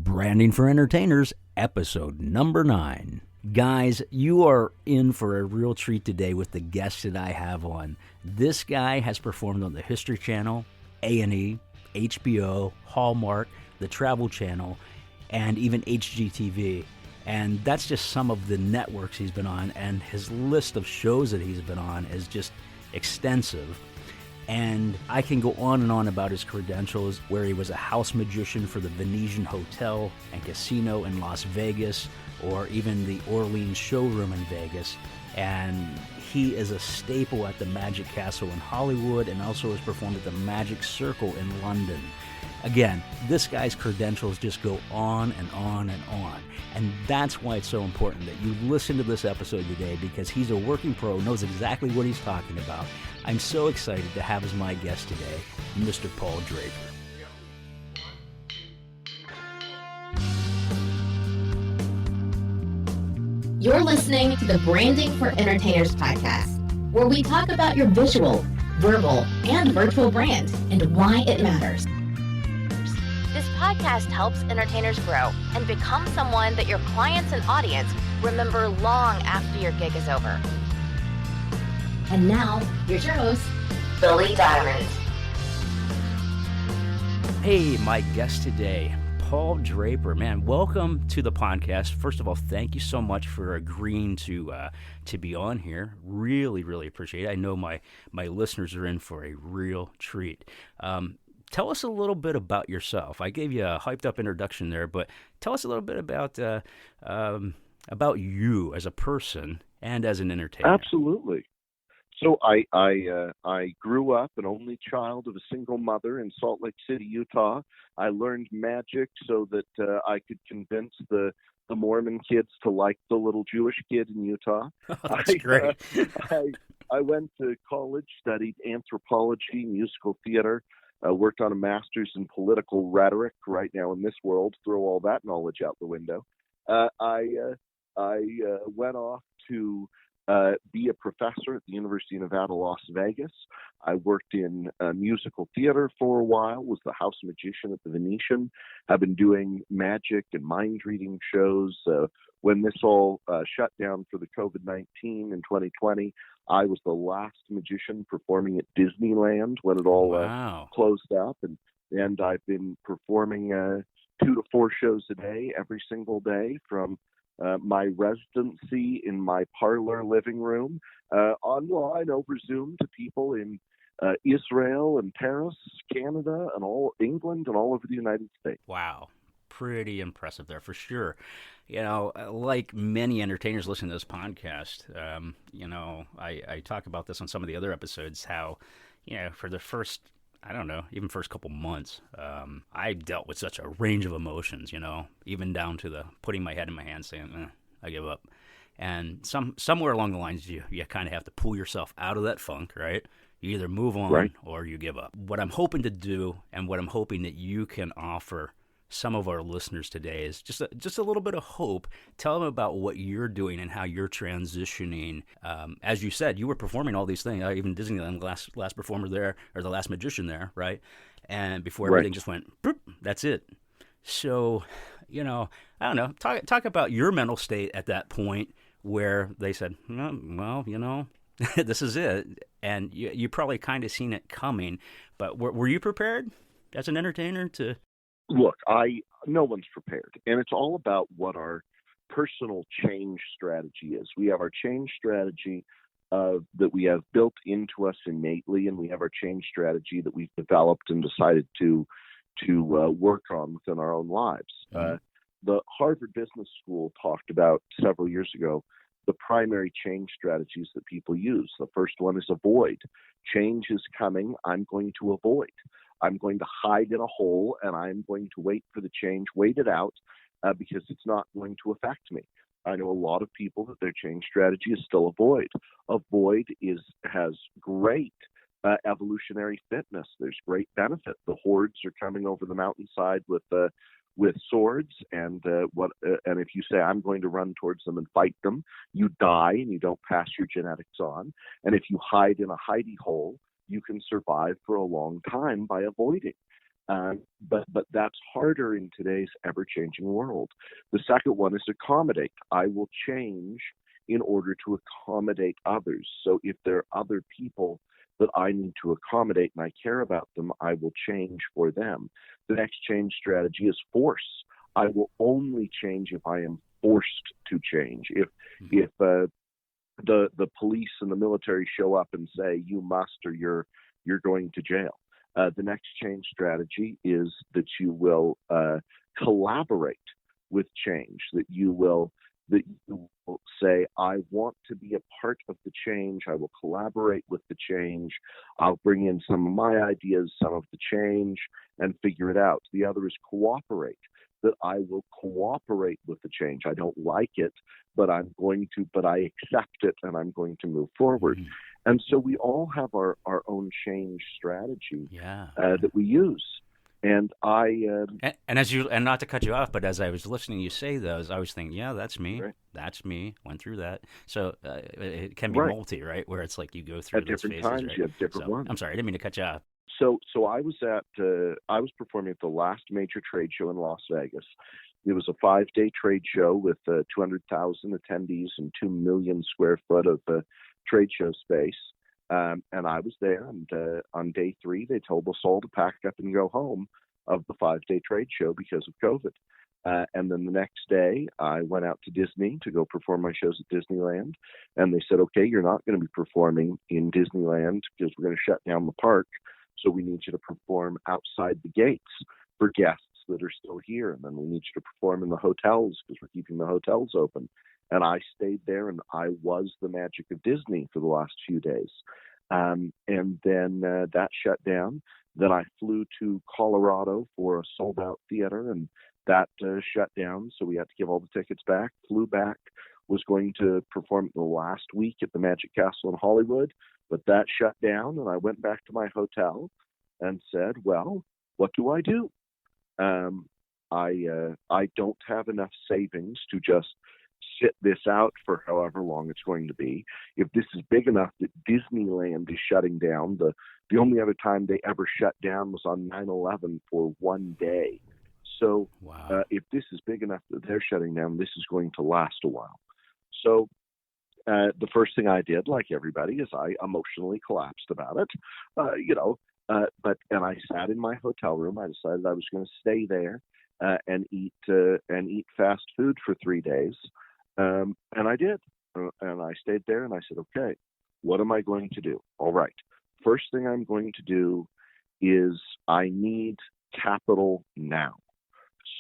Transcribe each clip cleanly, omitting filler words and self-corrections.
Branding for Entertainers, episode number 9. Guys, you are in for a real treat today with the guest that I have on. This guy has performed on the History Channel, A&E, HBO, Hallmark, the Travel Channel, and even HGTV. And that's just some of the networks he's been on, and his list of shows that he's been on is just extensive. And I can go on and on about his credentials, where he was a house magician for the Venetian Hotel and Casino in Las Vegas, or even the Orleans Showroom in Vegas. And he is a staple at the Magic Castle in Hollywood, and also has performed at the Magic Circle in London. Again, this guy's credentials just go on and on and on. And that's why it's so important that you listen to this episode today, because he's a working pro, knows exactly what he's talking about. I'm so excited to have as my guest today, Mr. Paul Draper. You're listening to the Branding for Entertainers podcast, where we talk about your visual, verbal, and virtual brand and why it matters. This podcast helps entertainers grow and become someone that your clients and audience remember long after your gig is over. And now, here's your host, Billy Diamond. Hey, my guest today, Paul Draper. Man, welcome to the podcast. First of all, thank you so much for agreeing to be on here. Really, really appreciate it. I know my listeners are in for a real treat. Tell us a little bit about yourself. I gave you a hyped up introduction there, but tell us a little bit about you as a person and as an entertainer. Absolutely. So I grew up an only child of a single mother in Salt Lake City, Utah. I learned magic so that I could convince the Mormon kids to like the little Jewish kid in Utah. That's great. I went to college, studied anthropology, musical theater, worked on a master's in political rhetoric. Right now in this world, throw all that knowledge out the window. I went off to be a professor at the University of Nevada, Las Vegas. I worked in musical theater for a while, was the house magician at the Venetian. I've been doing magic and mind reading shows. When this all shut down for the COVID-19 in 2020, I was the last magician performing at Disneyland when it all closed up. And I've been performing 2 to 4 shows a day, every single day, from my residency in my parlor living room, online over Zoom to people in Israel and Paris, Canada, and all England and all over the United States. Wow. Pretty impressive there for sure. You know, like many entertainers listening to this podcast, I talk about this on some of the other episodes, how, for the first, even first couple months, I dealt with such a range of emotions, even down to the putting my head in my hands saying, I give up. And somewhere along the lines, you kind of have to pull yourself out of that funk, right? You either move on or you give up. What I'm hoping to do, and what I'm hoping that you can offer some of our listeners today, is just a little bit of hope. Tell them about what you're doing and how you're transitioning. As you said, you were performing all these things, even Disneyland, last performer there, or the last magician there, right? And before everything just went, boop, that's it. So, I don't know, talk about your mental state at that point where they said, well, this is it. And you probably kind of seen it coming, but were you prepared as an entertainer to... Look, no one's prepared, and it's all about what our personal change strategy is. We have our change strategy that we have built into us innately, and we have our change strategy that we've developed and decided to work on within our own lives. Mm-hmm. The Harvard Business School talked about several years ago the primary change strategies that people use. The first one is avoid. Change is coming. I'm going to avoid. I'm going to hide in a hole, and I'm going to wait for the change, wait it out, because it's not going to affect me. I know a lot of people that their change strategy is still avoid. Avoid has great evolutionary fitness. There's great benefit. The hordes are coming over the mountainside with swords, and if you say, I'm going to run towards them and fight them, you die and you don't pass your genetics on. And if you hide in a hidey hole, you can survive for a long time by avoiding. But that's harder in today's ever-changing world. The second one is accommodate. I will change in order to accommodate others. So if there are other people that I need to accommodate and I care about them, I will change for them. The next change strategy is force. I will only change if I am forced to change. If the police and the military show up and say you must or you're going to jail. The next change strategy is that you will collaborate with change. That you will say, I want to be a part of the change. I will collaborate with the change. I'll bring in some of my ideas, some of the change, and figure it out. The other is cooperate. That I will cooperate with the change. I don't like it, but I accept it and I'm going to move forward. And so we all have our own change strategy that we use. And and not to cut you off, but as I was listening you say those, I was thinking, yeah, that's me. Right. That's me. Went through that. So it can be multi, right? Where it's like you go through at those different phases, times. right? You have different ones. I'm sorry, I didn't mean to cut you off. So I was performing at the last major trade show in Las Vegas. It was a 5-day trade show with 200,000 attendees and 2 million square foot of trade show space. And I was there, and on day 3, they told us all to pack up and go home of the 5-day trade show because of COVID. And then the next day, I went out to Disney to go perform my shows at Disneyland. And they said, okay, you're not going to be performing in Disneyland because we're going to shut down the park. So we need you to perform outside the gates for guests that are still here. And then we need you to perform in the hotels because we're keeping the hotels open. And I stayed there, and I was the magic of Disney for the last few days. And then that shut down. Then I flew to Colorado for a sold-out theater, and that shut down. So we had to give all the tickets back. Flew back, was going to perform the last week at the Magic Castle in Hollywood, but that shut down. And I went back to my hotel and said, well, what do I do? I don't have enough savings to just sit this out for however long it's going to be. If this is big enough that Disneyland is shutting down, the only other time they ever shut down was on 9/11 for one day. So if this is big enough that they're shutting down, this is going to last a while. So the first thing I did, like everybody, is I emotionally collapsed about it, and I sat in my hotel room. I decided I was going to stay there and eat fast food for 3 days. And I did. And I stayed there, and I said, okay, what am I going to do? All right. First thing I'm going to do is I need capital now.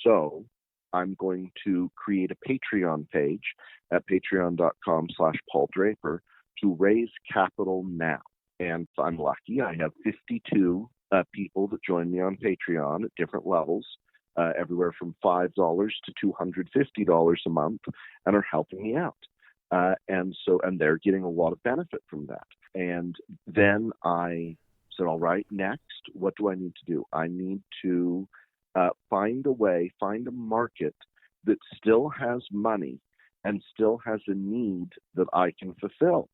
So I'm going to create a Patreon page at patreon.com/Paul Draper to raise capital now. And I'm lucky. I have 52 people that join me on Patreon at different levels. Everywhere from $5 to $250 a month, and are helping me out. And they're getting a lot of benefit from that. And then I said, all right, next, what do I need to do? I need to find a market that still has money and still has a need that I can fulfill.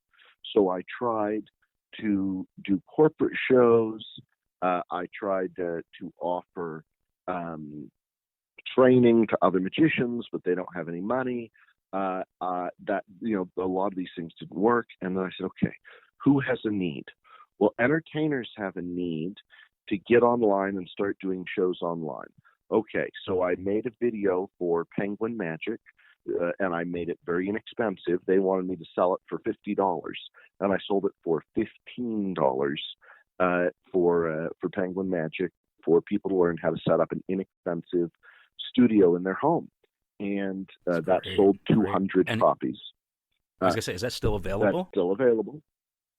So I tried to do corporate shows. I tried to offer training to other magicians, but they don't have any money. A lot of these things didn't work. And then I said, okay, who has a need? Well, entertainers have a need to get online and start doing shows online. Okay, so I made a video for Penguin Magic, and I made it very inexpensive. They wanted me to sell it for $50, and I sold it for $15 for Penguin Magic, for people to learn how to set up an inexpensive studio in their home. And that sold 200 copies. I was going to say, is that still available? That's still available.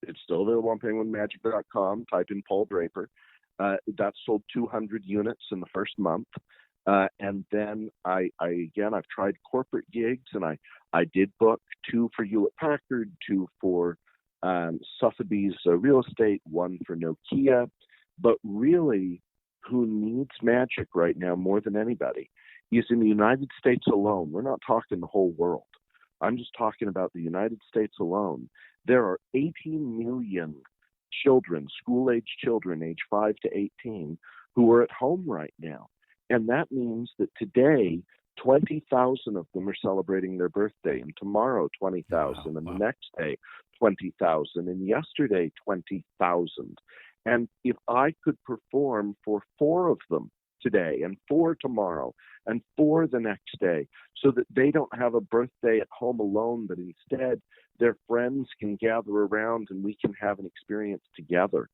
It's still available on penguinmagic.com. Type in Paul Draper. That sold 200 units in the first month. And then I've tried corporate gigs, and I did book 2 for Hewlett-Packard, 2 for Sotheby's Real Estate, 1 for Nokia. But really, who needs magic right now more than anybody is in the United States alone. We're not talking the whole world. I'm just talking about the United States alone. There are 18 million children, school-age children, age 5 to 18, who are at home right now. And that means that today, 20,000 of them are celebrating their birthday, and tomorrow 20,000, and the next day 20,000, and yesterday 20,000. And if I could perform for 4 of them today, and 4 tomorrow, and 4 the next day, so that they don't have a birthday at home alone, but instead their friends can gather around and we can have an experience together,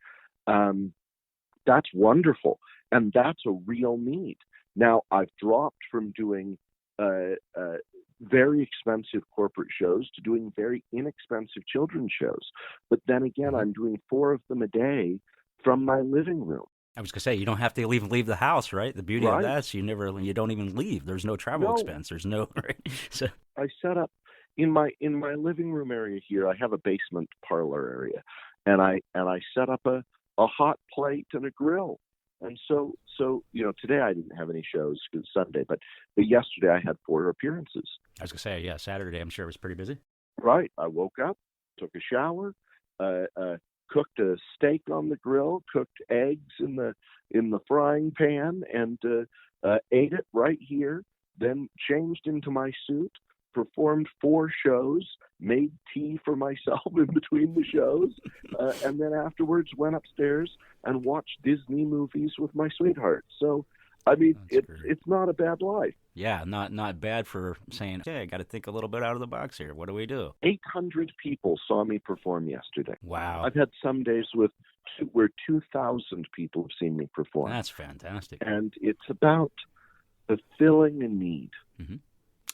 that's wonderful, and that's a real need. Now, I've dropped from doing very expensive corporate shows to doing very inexpensive children's shows. But then again, I'm doing 4 of them a day from my living room. I was going to say, you don't have to leave the house, right? The beauty of that is you don't even leave. There's no travel expense. There's no, right? So I set up in my living room area here. I have a basement parlor area, and I set up a hot plate and a grill. And so today I didn't have any shows because it's Sunday, but yesterday I had 4 appearances. I was going to say, yeah, Saturday I'm sure it was pretty busy. Right. I woke up, took a shower, cooked a steak on the grill, cooked eggs in the frying pan, and ate it right here. Then changed into my suit, performed 4 shows, made tea for myself in between the shows, and then afterwards went upstairs and watched Disney movies with my sweetheart. So, I mean, it's not a bad life. Yeah, not bad for saying, hey, I got to think a little bit out of the box here. What do we do? 800 people saw me perform yesterday. Wow. I've had some days where 2,000 people have seen me perform. That's fantastic. And it's about fulfilling a need. Mm-hmm.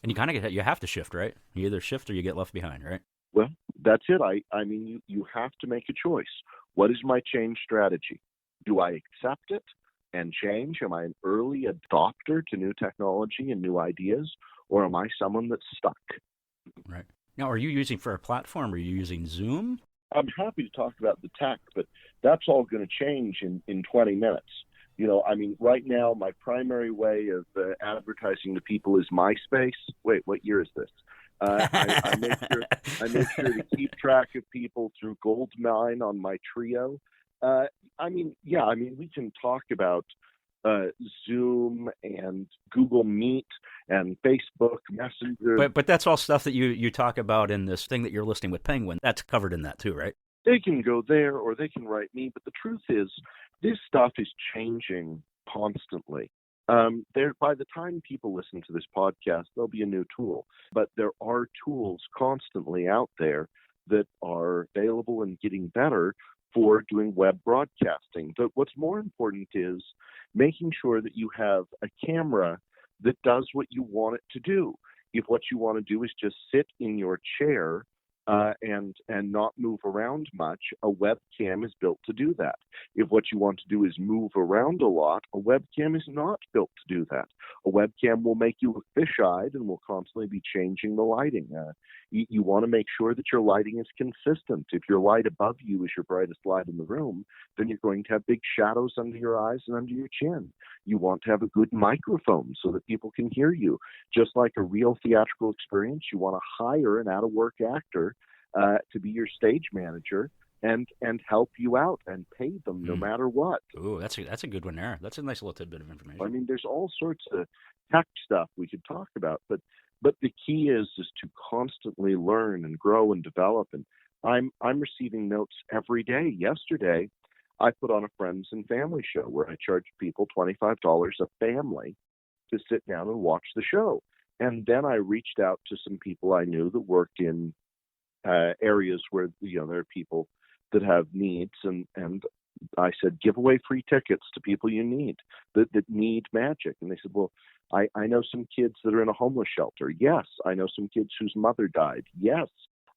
And you kind of you have to shift, right? You either shift or you get left behind, right? Well, that's it. I mean, you have to make a choice. What is my change strategy? Do I accept it and change? Am I an early adopter to new technology and new ideas? Or am I someone that's stuck? Right. Now, are you using for a platform? Are you using Zoom? I'm happy to talk about the tech, but that's all going to change in 20 minutes. I mean, right now, my primary way of advertising to people is MySpace. Wait, what year is this? I make sure to keep track of people through Goldmine on my Trio. We can talk about Zoom and Google Meet and Facebook Messenger. But that's all stuff that you talk about in this thing that you're listing with Penguin. That's covered in that too, right? They can go there or they can write me. But the truth is, this stuff is changing constantly. By the time people listen to this podcast, there'll be a new tool. But there are tools constantly out there that are available and getting better for doing web broadcasting. But what's more important is making sure that you have a camera that does what you want it to do. If what you want to do is just sit in your chair and not move around much, a webcam is built to do that. If what you want to do is move around a lot, a webcam is not built to do that. A webcam will make you look fish-eyed and will constantly be changing the lighting. You want to make sure that your lighting is consistent. If your light above you is your brightest light in the room, then you're going to have big shadows under your eyes and under your chin. You want to have a good microphone so that people can hear you. Just like a real theatrical experience, you want to hire an out-of-work actor to be your stage manager and help you out and pay them no matter what. Ooh, that's a good one there. That's a nice little tidbit of information. I mean, there's all sorts of tech stuff we could talk about, but the key is to constantly learn and grow and develop. And I'm receiving notes every day. Yesterday, I put on a friends and family show where I charged people $25 a family to sit down and watch the show. And then I reached out to some people I knew that worked in areas where there are people that have needs, and I said, give away free tickets to people you need that need magic. And they said, well, I know some kids that are in a homeless shelter. Yes. I know some kids whose mother died. Yes.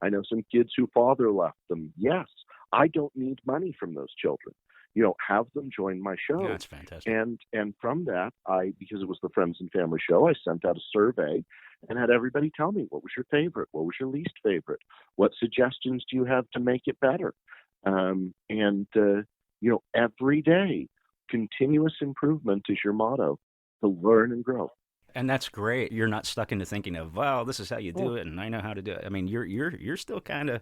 I know some kids whose father left them. Yes. I don't need money from those children. Have them join my show. Yeah, that's fantastic. And from that, because it was the Friends and Family show, I sent out a survey and had everybody tell me, what was your favorite? What was your least favorite? What suggestions do you have to make it better? Every day, continuous improvement is your motto, to learn and grow. And that's great. You're not stuck into thinking of, well, this is how you do it, and I know how to do it. I mean, you're still kind of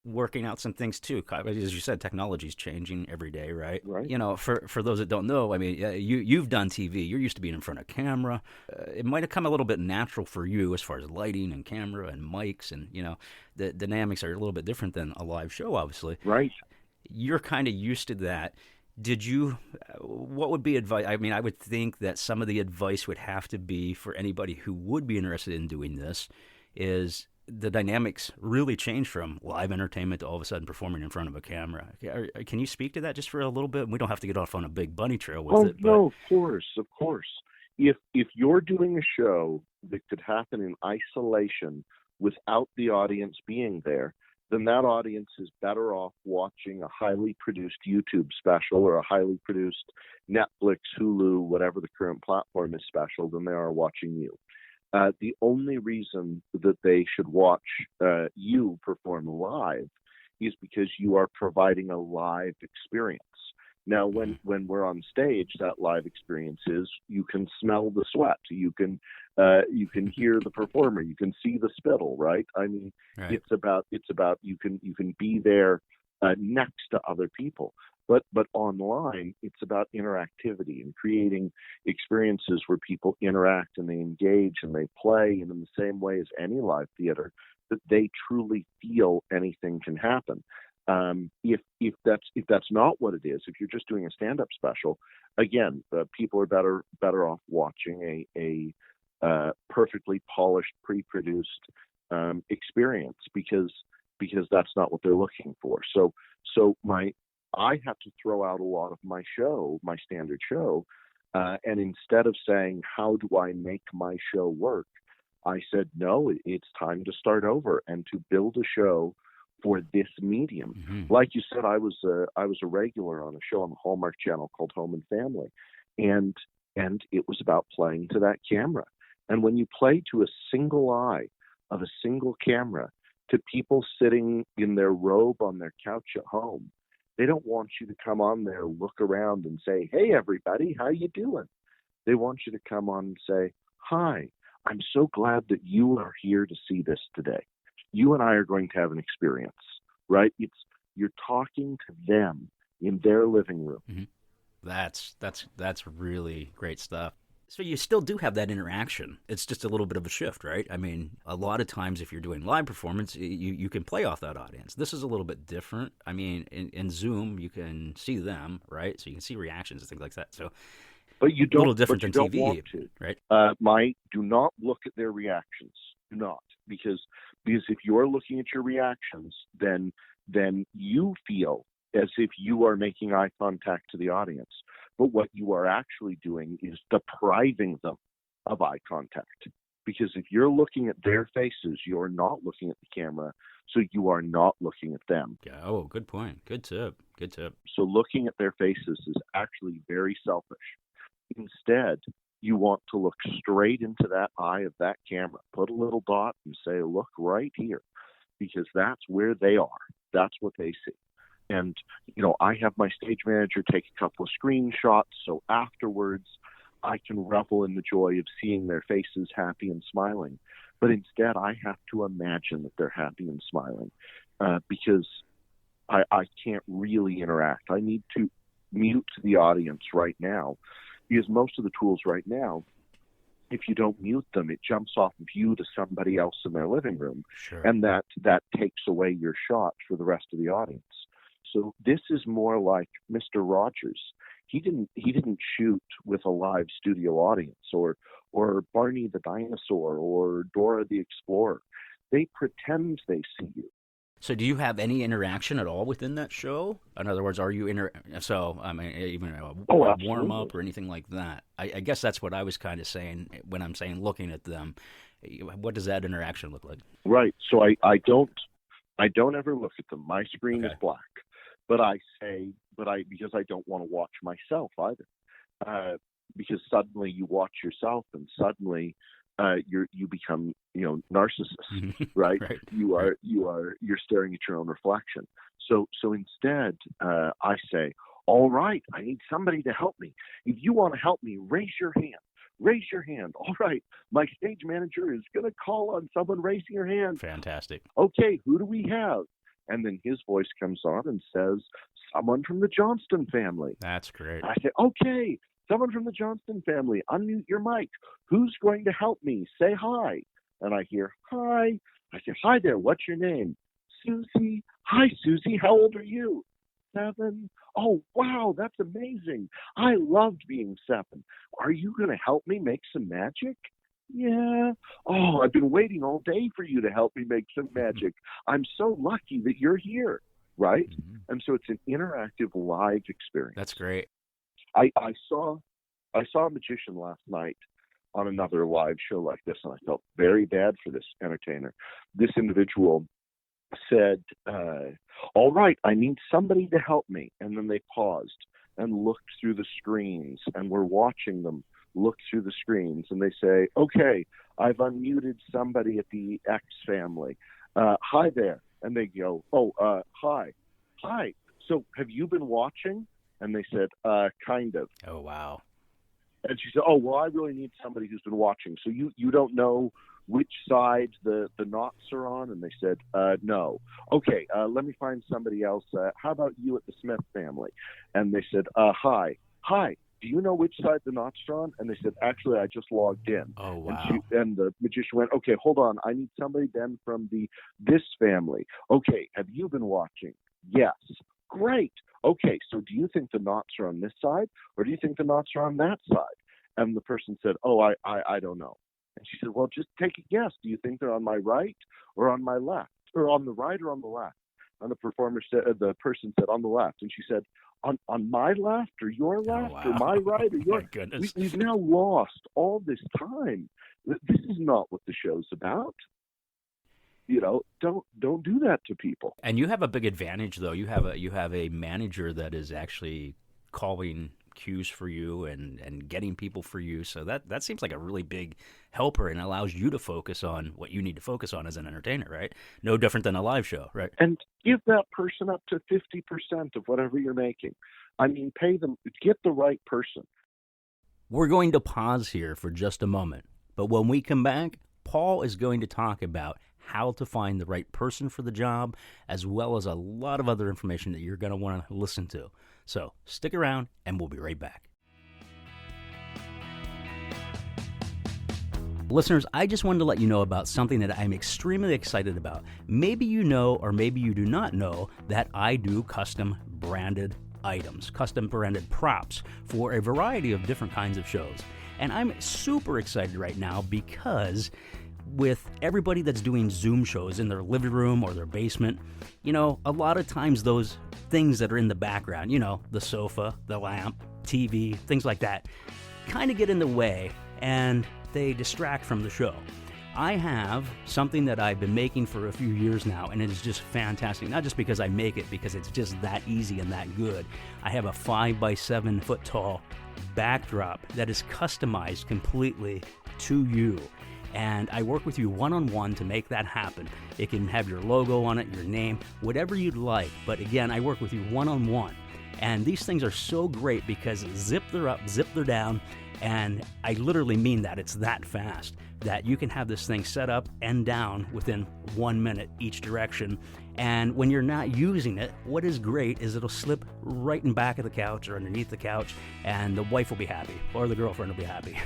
working out some things too. As you said, technology is changing every day, right? Right. For those that don't know, I mean, you've done TV. You're used to being in front of camera. It might have come a little bit natural for you as far as lighting and camera and mics, and the dynamics are a little bit different than a live show, obviously. Right. You're kind of used to that. Did you? What would be advice? I mean, I would think that some of the advice would have to be for anybody who would be interested in doing this is the dynamics really change from live entertainment to all of a sudden performing in front of a camera. Can you speak to that just for a little bit? We don't have to get off on a big bunny trail with it. No, of course. If you're doing a show that could happen in isolation without the audience being there, then that audience is better off watching a highly produced YouTube special or a highly produced Netflix, Hulu, whatever the current platform is special than they are watching you. The only reason that they should watch you perform live is because you are providing a live experience. Now, when we're on stage, that live experience is you can smell the sweat, you can hear the performer, you can see the spittle, right? I mean, right. It's about you can be there next to other people. But online, it's about interactivity and creating experiences where people interact and they engage and they play, and in the same way as any live theater, that they truly feel anything can happen. If that's not what it is, if you're just doing a stand-up special, again, people are better off watching a perfectly polished, pre-produced experience because that's not what they're looking for. So I have to throw out a lot of my standard show, and instead of saying, how do I make my show work, I said, no, it's time to start over and to build a show for this medium. Mm-hmm. Like you said, I was a regular on a show on the Hallmark Channel called Home and Family, and it was about playing to that camera. And when you play to a single eye of a single camera to people sitting in their robe on their couch at home, they don't want you to come on there, look around and say, hey, everybody, how you doing? They want you to come on and say, hi, I'm so glad that you are here to see this today. You and I are going to have an experience, right? You're talking to them in their living room. Mm-hmm. That's really great stuff. So you still do have that interaction. It's just a little bit of a shift, right? I mean, a lot of times if you're doing live performance, you can play off that audience. This is a little bit different. I mean, in Zoom, you can see them, right? So you can see reactions and things like that. So, but you don't. A little different than TV, want to. Right? Do not look at their reactions. Do not, because if you're looking at your reactions, then you feel as if you are making eye contact to the audience. But what you are actually doing is depriving them of eye contact. Because if you're looking at their faces, you're not looking at the camera, so you are not looking at them. Yeah. Oh, good point. Good tip. So looking at their faces is actually very selfish. Instead, you want to look straight into that eye of that camera. Put a little dot and say, look right here, because that's where they are. That's what they see. And, I have my stage manager take a couple of screenshots, so afterwards I can revel in the joy of seeing their faces happy and smiling. But instead, I have to imagine that they're happy and smiling because I can't really interact. I need to mute the audience right now, because most of the tools right now, if you don't mute them, it jumps off of you to somebody else in their living room. Sure. And that takes away your shot for the rest of the audience. So this is more like Mr. Rogers. He didn't shoot with a live studio audience, or Barney the dinosaur, or Dora the Explorer. They pretend they see you. So do you have any interaction at all within that show? In other words, are you even a warm up or anything like that? I guess that's what I was kind of saying when I'm saying looking at them. What does that interaction look like? Right. So I don't ever look at them. My screen is black. But because I don't want to watch myself either, because suddenly you watch yourself and suddenly you become narcissist, right? Right? You're staring at your own reflection. So instead, I say, all right, I need somebody to help me. If you want to help me, raise your hand. Raise your hand. All right, my stage manager is going to call on someone raising your hand. Fantastic. Okay, who do we have? And then his voice comes on and says, someone from the Johnston family. That's great. I say, okay, someone from the Johnston family, unmute your mic. Who's going to help me? Say hi. And I hear, hi. I say, hi there, what's your name? Susie. Hi, Susie, how old are you? 7. Oh, wow, that's amazing. I loved being 7. Are you going to help me make some magic? Yeah. Oh, I've been waiting all day for you to help me make some magic. I'm so lucky that you're here, right? Mm-hmm. And so it's an interactive live experience. That's great. I saw a magician last night on another live show like this, and I felt very bad for this entertainer. This individual said, all right, I need somebody to help me. And then they paused and looked through the screens, and we're watching them look through the screens, and they say, okay, I've unmuted somebody at the X family. Hi there. And they go, hi. So have you been watching? And they said, kind of. Oh, wow. And she said, oh, well, I really need somebody who's been watching. So you don't know which side the knots are on? And they said, no. Okay, let me find somebody else. How about you at the Smith family? And they said, hi. Do you know which side the knots are on? And they said, actually, I just logged in. Oh, wow. And the magician went, okay, hold on. I need somebody then from this family. Okay, have you been watching? Yes. Great. Okay, so do you think the knots are on this side, or do you think the knots are on that side? And the person said, oh, I don't know. And she said, well, just take a guess. Do you think they're on my right or on my left, or on the right or on the left? And the person said, on the left. And she said, on my left or your left, or my right or your? My goodness. We've now lost all this time. This is not what the show's about. Don't do that to people. And you have a big advantage, though. You have a manager that is actually calling cues for you and getting people for you. So that seems like a really big helper, and allows you to focus on what you need to focus on as an entertainer, right? No different than a live show, right? And give that person up to 50% of whatever you're making. I mean, pay them, get the right person. We're going to pause here for just a moment, but when we come back, Paul is going to talk about how to find the right person for the job, as well as a lot of other information that you're going to want to listen to. So stick around, and we'll be right back. Listeners, I just wanted to let you know about something that I'm extremely excited about. Maybe you know, or maybe you do not know, that I do custom branded items, custom branded props for a variety of different kinds of shows. And I'm super excited right now because with everybody that's doing Zoom shows in their living room or their basement, a lot of times those things that are in the background, the sofa, the lamp, TV, things like that, kind of get in the way and they distract from the show. I have something that I've been making for a few years now, and it is just fantastic. Not just because I make it, because it's just that easy and that good. I have a 5 by 7 foot tall backdrop that is customized completely to you. And I work with you one-on-one to make that happen. It can have your logo on it, your name, whatever you'd like. But again, I work with you one-on-one. And these things are so great because zip they're up, zip they're down. And I literally mean that. It's that fast that you can have this thing set up and down within 1 minute each direction. And when you're not using it, what is great is it'll slip right in back of the couch or underneath the couch, and the wife will be happy, or the girlfriend will be happy,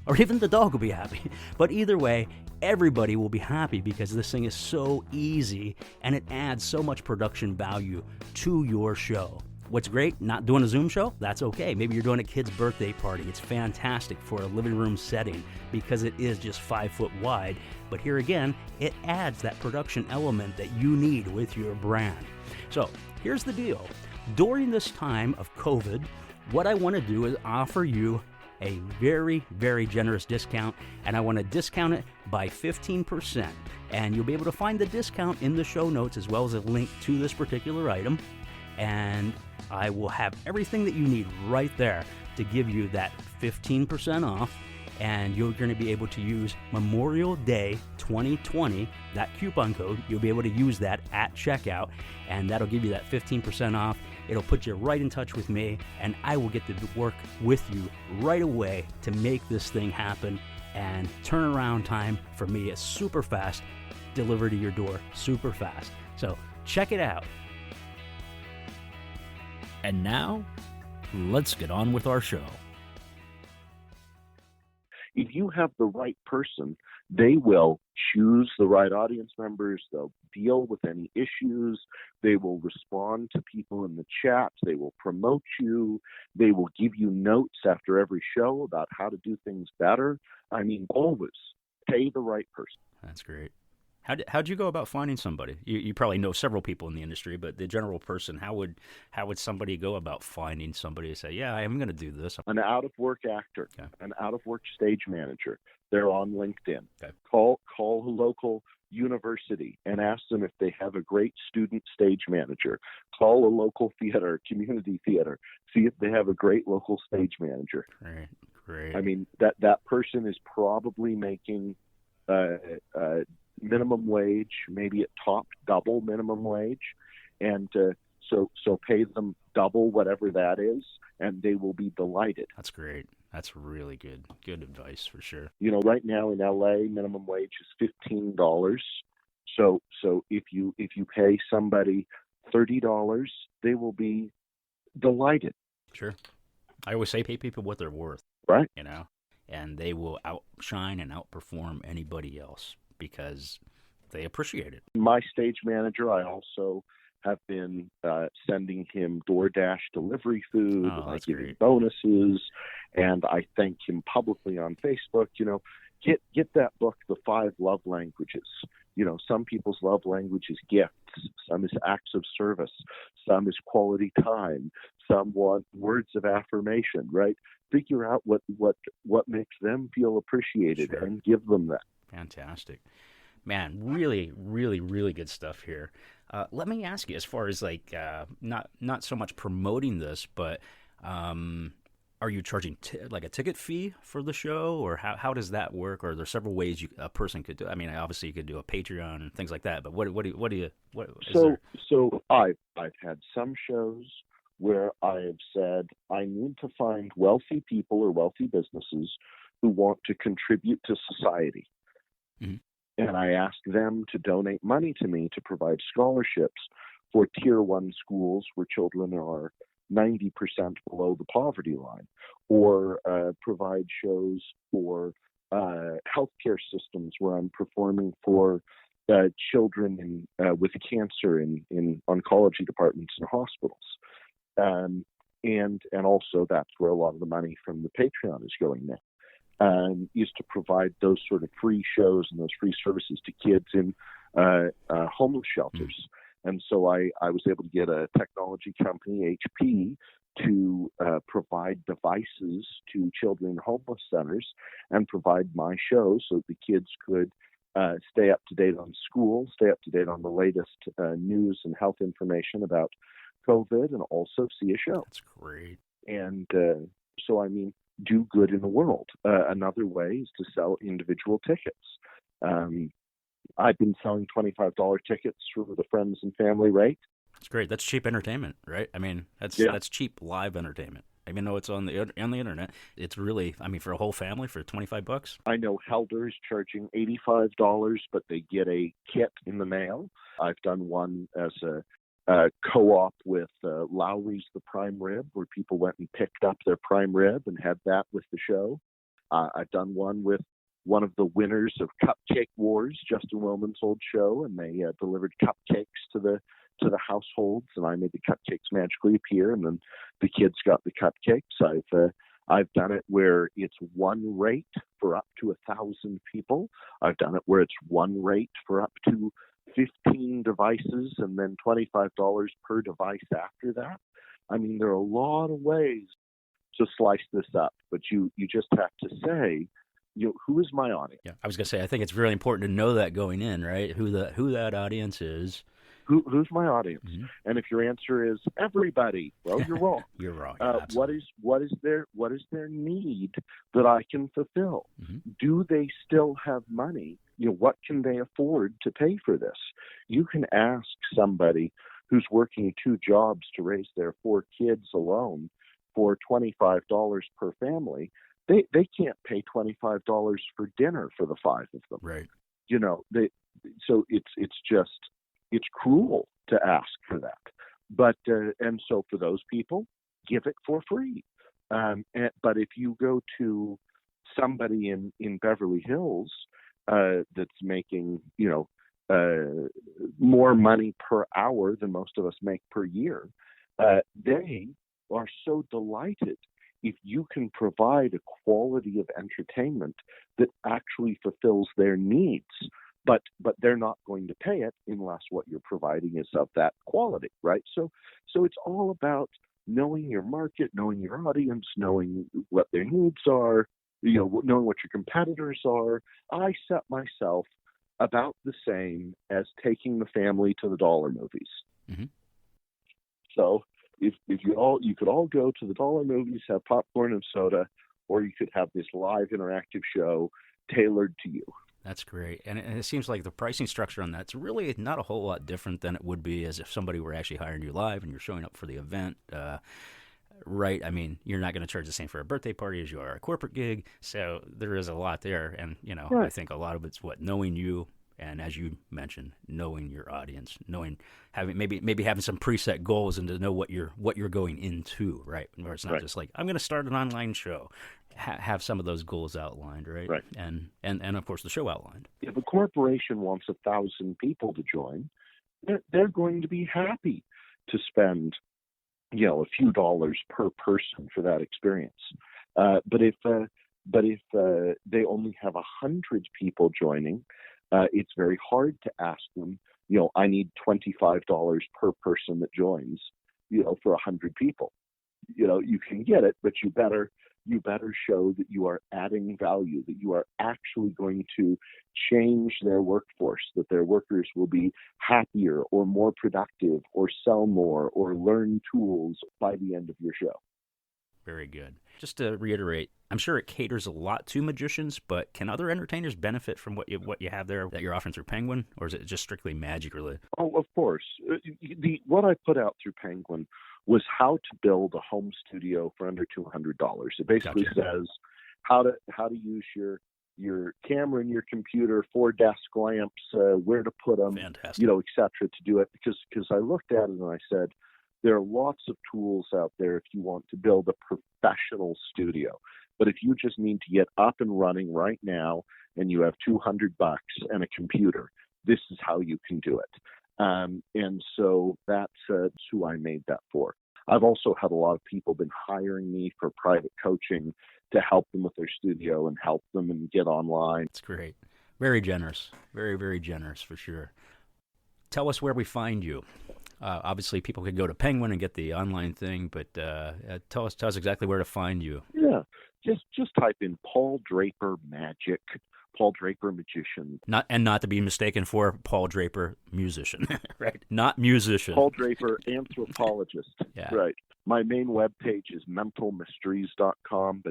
or even the dog will be happy. But either way, everybody will be happy because this thing is so easy and it adds so much production value to your show. What's great, not doing a Zoom show? That's okay. Maybe you're doing a kid's birthday party. It's fantastic for a living room setting because it is just 5 foot wide. But here again, it adds that production element that you need with your brand. So here's the deal. During this time of COVID, what I want to do is offer you a very, very generous discount, and I want to discount it by 15%. And you'll be able to find the discount in the show notes as well as a link to this particular item. And I will have everything that you need right there to give you that 15% off, and you're going to be able to use Memorial Day 2020, that coupon code. You'll be able to use that at checkout, and that'll give you that 15% off. It'll put you right in touch with me, and I will get to work with you right away to make this thing happen. And turnaround time for me is super fast, delivered to your door super fast. So Check it out. And now, let's get on with our show. If you have the right person, they will choose the right audience members. They'll deal with any issues. They will respond to people in the chat. They will promote you. They will give you notes after every show about how to do things better. I mean, always pay the right person. That's great. How'd you go about finding somebody? You probably know several people in the industry, but the general person, how would somebody go about finding somebody to say, yeah, I'm going to do this? An out-of-work actor, Okay. An out-of-work stage manager. They're on LinkedIn. Okay. Call a local university and ask them if they have a great student stage manager. Call a local theater, community theater. See if they have a great local stage manager. Great. I mean, that person is probably making minimum wage, maybe at top double minimum wage, and so pay them double whatever that is, and they will be delighted. That's great. That's really good advice for sure. You know, right now in LA, minimum wage is $15. So if you pay somebody $30, they will be delighted. Sure. I always say pay people what they're worth. Right. You know, and they will outshine and outperform anybody else because they appreciate it. My stage manager, I also have been sending him DoorDash delivery food. Oh, I that's give him great. bonuses, and I thank him publicly on Facebook. You know, get that book, The 5 Love Languages. You know, some people's love language is gifts, some is acts of service, some is quality time, some want words of affirmation, right? Figure out what makes them feel appreciated. Sure. And give them that. Fantastic. Man, really, really, really good stuff here. Let me ask you, as far as like not so much promoting this, but are you charging like a ticket fee for the show, or how does that work? Or are there several ways a person could do? I mean, obviously you could do a Patreon and things like that, but what do you? So I've had some shows where I have said I need to find wealthy people or wealthy businesses who want to contribute to society. Mm-hmm. And I ask them to donate money to me to provide scholarships for Tier 1 schools where children are 90% below the poverty line, or provide shows for healthcare systems where I'm performing for children with cancer in oncology departments and hospitals. And also that's where a lot of the money from the Patreon is going now. Is to provide those sort of free shows and those free services to kids in homeless shelters. And so I was able to get a technology company, HP, to provide devices to children in homeless centers and provide my show so that the kids could stay up to date on school, stay up to date on the latest news and health information about COVID, and also see a show. That's great. And so, I mean, do good in the world. Another way is to sell individual tickets. I've been selling $25 tickets for the friends and family rate. That's great. That's cheap entertainment, right? I mean, that's cheap live entertainment. Even though it's on the internet, it's really, I mean, for a whole family for $25. I know Helder is charging $85, but they get a kit in the mail. I've done one as a co-op with Lowry's The Prime Rib, where people went and picked up their prime rib and had that with the show. I've done one with one of the winners of Cupcake Wars, Justin Willman's old show, and they delivered cupcakes to the households, and I made the cupcakes magically appear, and then the kids got the cupcakes. I've done it where it's one rate for up to 1,000 people. I've done it where it's one rate for up to 15 devices and then $25 per device after that. I mean, there are a lot of ways to slice this up, but you just have to say, who is my audience? Yeah, I was going to say, I think it's really important to know that going in, right? Who that audience is. Who's my audience? Mm-hmm. And if your answer is everybody, well, you're wrong. You're wrong. Yeah, what is their need that I can fulfill? Mm-hmm. Do they still have money? What can they afford to pay for this? You can ask somebody who's working 2 jobs to raise their 4 kids alone for $25 per family. They can't pay $25 for dinner for the 5 of them. Right. So it's just it's cruel to ask for that. But and so for those people, give it for free. But if you go to somebody in Beverly Hills that's making, more money per hour than most of us make per year, they are so delighted if you can provide a quality of entertainment that actually fulfills their needs. But they're not going to pay it unless what you're providing is of that quality, right? So it's all about knowing your market, knowing your audience, knowing what their needs are, knowing what your competitors are. I set myself about the same as taking the family to the dollar movies. Mm-hmm. So if you could all go to the dollar movies, have popcorn and soda, or you could have this live interactive show tailored to you. That's great. And it seems like the pricing structure on that's really not a whole lot different than it would be as if somebody were actually hiring you live and you're showing up for the event. Right. I mean, you're not going to charge the same for a birthday party as you are a corporate gig. So there is a lot there. And, Right. I think a lot of it's knowing you. And as you mentioned, knowing your audience, having maybe having some preset goals and to know what you're going into, right? Where it's not just like, I'm going to start an online show. Have some of those goals outlined, right? Right. And of course the show outlined. If a corporation wants 1,000 people to join, they're going to be happy to spend, a few dollars per person for that experience. But if they only have 100 people joining, it's very hard to ask them, I need $25 per person that joins, for 100 people. You can get it, but you better show that you are adding value, that you are actually going to change their workforce, that their workers will be happier or more productive or sell more or learn tools by the end of your show. Very good. Just to reiterate, I'm sure it caters a lot to magicians, but can other entertainers benefit from what you have there that you're offering through Penguin, or is it just strictly magic related? Oh, of course. What I put out through Penguin was how to build a home studio for under $200. It basically says how to use your camera and your computer, 4 desk lamps, where to put them, Fantastic. Et cetera, to do it. Because I looked at it and I said, there are lots of tools out there if you want to build a professional studio. But if you just need to get up and running right now and you have $200 and a computer, this is how you can do it. And so that's who I made that for. I've also had a lot of people been hiring me for private coaching to help them with their studio and help them and get online. That's great. Very generous. Very, very generous for sure. Tell us where we find you. Obviously, people could go to Penguin and get the online thing, but tell us exactly where to find you. Yeah, just type in Paul Draper Magic, Paul Draper Magician. Not to be mistaken for Paul Draper Musician, right? Not musician. Paul Draper Anthropologist. Yeah. Right. My main webpage is mentalmysteries.com,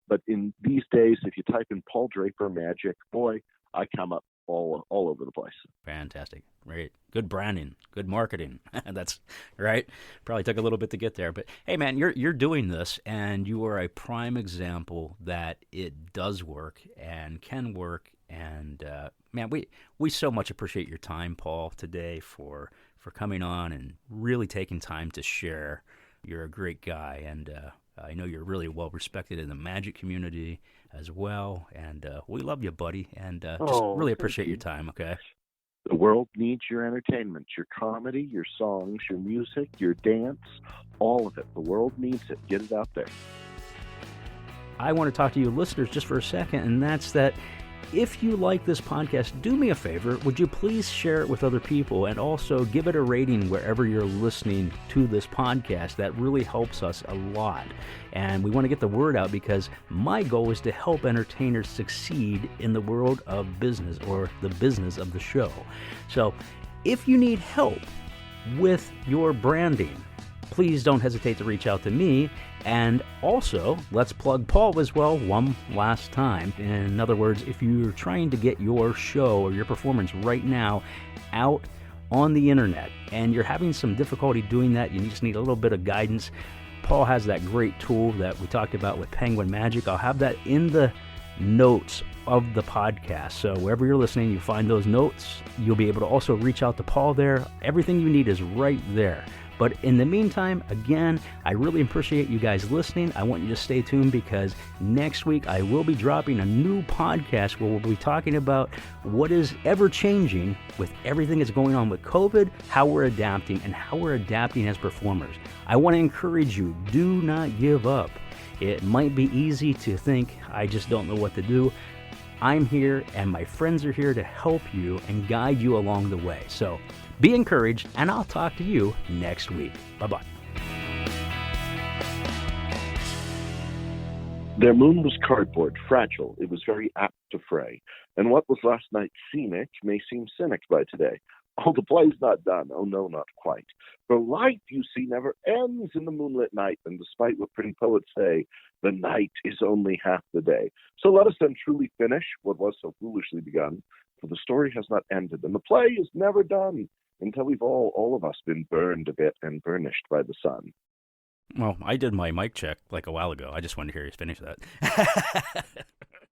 but in these days, if you type in Paul Draper Magic, boy, I come up all over the place. Fantastic. Great. Good branding. Good marketing. That's right. Probably took a little bit to get there. But hey, man, you're doing this, and you are a prime example that it does work and can work. And, man, we so much appreciate your time, Paul, today for coming on and really taking time to share. You're a great guy, and I know you're really well respected in the magic community as well, and we love you, buddy, and just really appreciate your time, okay? The world needs your entertainment, your comedy, your songs, your music, your dance, all of it. The world needs it. Get it out there. I want to talk to you listeners just for a second, and that's that if you like this podcast, do me a favor. Would you please share it with other people and also give it a rating wherever you're listening to this podcast? That really helps us a lot. And we want to get the word out because my goal is to help entertainers succeed in the world of business or the business of the show. So if you need help with your branding, please don't hesitate to reach out to me. And also, let's plug Paul as well one last time. In other words, if you're trying to get your show or your performance right now out on the internet and you're having some difficulty doing that, you just need a little bit of guidance, Paul has that great tool that we talked about with Penguin Magic. I'll have that in the notes of the podcast. So wherever you're listening, you find those notes. You'll be able to also reach out to Paul there. Everything you need is right there. But in the meantime, again, I really appreciate you guys listening. I want you to stay tuned because next week I will be dropping a new podcast where we'll be talking about what is ever changing with everything that's going on with COVID, how we're adapting, and how we're adapting as performers. I want to encourage you, do not give up. It might be easy to think, I just don't know what to do. I'm here and my friends are here to help you and guide you along the way. So be encouraged, and I'll talk to you next week. Bye-bye. Their moon was cardboard, fragile. It was very apt to fray. And what was last night scenic may seem cynic by today. Oh, the play's not done. Oh, no, not quite. For life, you see, never ends in the moonlit night. And despite what pretty poets say, the night is only half the day. So let us then truly finish what was so foolishly begun. For the story has not ended, and the play is never done until we've all of us been burned a bit and burnished by the sun. Well, I did my mic check like a while ago. I just wanted to hear you finish that.